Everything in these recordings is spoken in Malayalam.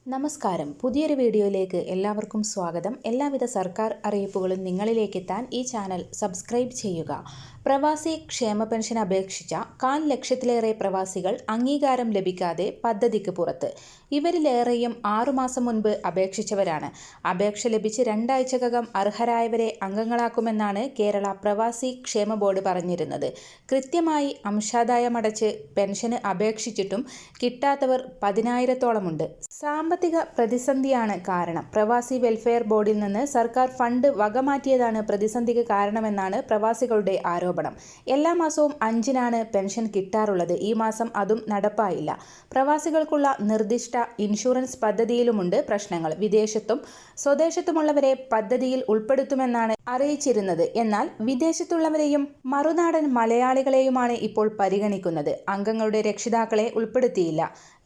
നമസ്കാരം. പുതിയൊരു വീഡിയോയിലേക്ക് എല്ലാവർക്കും സ്വാഗതം. എല്ലാവിധ സർക്കാർ അറിയിപ്പുകളും നിങ്ങളിലേക്ക് എത്താൻ ഈ ചാനൽ സബ്സ്ക്രൈബ് ചെയ്യുക. പ്രവാസി ക്ഷേമ പെൻഷൻ അപേക്ഷിച്ച 1,00,000-ലേറെ പ്രവാസികൾ അംഗീകാരം ലഭിക്കാതെ പദ്ധതിക്ക് പുറത്ത്. ഇവരിലേറെയും 6 മാസം മുൻപ് അപേക്ഷിച്ചവരാണ്. അപേക്ഷ ലഭിച്ച് 2 ആഴ്ചക്കകം അർഹരായവരെ അംഗങ്ങളാക്കുമെന്നാണ് കേരള പ്രവാസി ക്ഷേമ ബോർഡ് പറഞ്ഞിരുന്നത്. കൃത്യമായി അംശാദായമടച്ച് പെൻഷന് അപേക്ഷിച്ചിട്ടും കിട്ടാത്തവർ 10,000-ഓളമുണ്ട്. സാമ്പത്തിക പ്രതിസന്ധിയാണ് കാരണം. പ്രവാസി വെൽഫെയർ ബോർഡിൽ നിന്ന് സർക്കാർ ഫണ്ട് വകമാറ്റിയതാണ് പ്രതിസന്ധിക്ക് കാരണമെന്നാണ് പ്രവാസികളുടെ ആരോപണം. എല്ലാ മാസവും 5-നാണ് പെൻഷൻ കിട്ടാറുള്ളത്. ഈ മാസം അതും നടപ്പായില്ല. പ്രവാസികൾക്കുള്ള നിർദ്ദിഷ്ട ഇൻഷുറൻസ് പദ്ധതിയിലുമുണ്ട് പ്രശ്നങ്ങൾ. വിദേശത്തും സ്വദേശത്തുമുള്ളവരെ പദ്ധതിയിൽ ഉൾപ്പെടുത്തുമെന്നാണ് അറിയിച്ചിരുന്നത്. എന്നാൽ വിദേശത്തുള്ളവരെയും മറുനാടൻ മലയാളികളെയുമാണ് ഇപ്പോൾ പരിഗണിക്കുന്നത്. അംഗങ്ങളുടെ രക്ഷിതാക്കളെ ഉൾപ്പെടുത്തിയില്ല.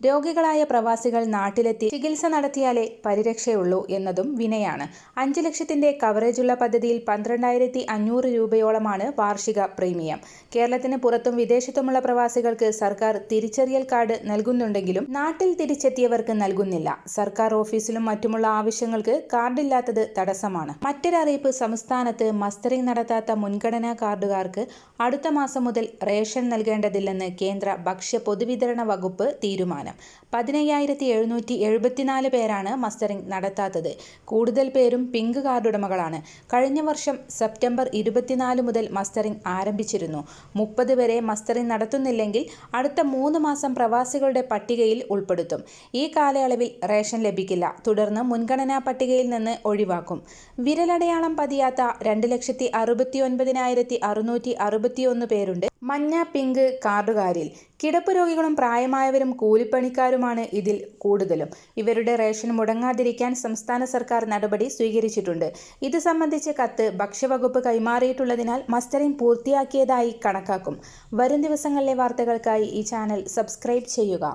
രോഗികളായ പ്രവാസികൾ നാട്ടിലെത്തി ചികിത്സ നടത്തിയാലേ പരിരക്ഷയുള്ളൂ എന്നതും വിനയാണ്. 5 ലക്ഷത്തിന്റെ കവറേജുള്ള പദ്ധതിയിൽ 12,500 രൂപയോളമാണ് വാർഷിക പ്രീമിയം. കേരളത്തിന് പുറത്തും വിദേശത്തുമുള്ള പ്രവാസികൾക്ക് സർക്കാർ തിരിച്ചറിയൽ കാർഡ് നൽകുന്നുണ്ടെങ്കിലും നാട്ടിൽ തിരിച്ചെത്തിയവർക്ക് നൽകുന്നില്ല. സർക്കാർ ഓഫീസിലും മറ്റുമുള്ള ആവശ്യങ്ങൾക്ക് കാർഡില്ലാത്തത് തടസ്സമാണ്. മറ്റൊരറിയിപ്പ്: സംസ്ഥാനത്ത് മസ്റ്ററിംഗ് നടത്താത്ത മുൻഗണനാ കാർഡുകാർക്ക് അടുത്ത മാസം മുതൽ റേഷൻ നൽകേണ്ടതില്ലെന്ന് കേന്ദ്ര ഭക്ഷ്യ പൊതുവിതരണ വകുപ്പ് തീരുമാനം. 15,774 പേരാണ് മസ്റ്ററിംഗ് നടത്താത്തത്. കൂടുതൽ പേരും പിങ്ക് കാർഡുടമകളാണ്. കഴിഞ്ഞ വർഷം സെപ്റ്റംബർ 24 മുതൽ മസ്റ്ററിംഗ് ആരംഭിച്ചിരുന്നു. 30 വരെ മസ്റ്ററിംഗ് നടത്തുന്നില്ലെങ്കിൽ അടുത്ത 3 മാസം പ്രവാസികളുടെ പട്ടികയിൽ ഉൾപ്പെടുത്തും. ഈ കാലയളവിൽ റേഷൻ ലഭിക്കില്ല. തുടർന്ന് മുൻഗണനാ പട്ടികയിൽ നിന്ന് ഒഴിവാക്കും. വിരലടയാളം പതിയാത്ത 2,69,661 പേരുണ്ട് മഞ്ഞ പിങ്ക് കാർഡുകാരിൽ. കിടപ്പ് രോഗികളും പ്രായമായവരും കൂലിപ്പണിക്കാരുമാണ് ഇതിൽ കൂടുതലും. ഇവരുടെ റേഷൻ മുടങ്ങാതിരിക്കാൻ സംസ്ഥാന സർക്കാർ നടപടി സ്വീകരിച്ചിട്ടുണ്ട്. ഇത് സംബന്ധിച്ച് കത്ത് ഭക്ഷ്യവകുപ്പ് കൈമാറിയിട്ടുള്ളതിനാൽ മസ്റ്ററിംഗ് പൂർത്തിയാക്കിയതായി കണക്കാക്കും. വരും ദിവസങ്ങളിലെ വാർത്തകൾക്കായി ഈ ചാനൽ സബ്സ്ക്രൈബ് ചെയ്യുക.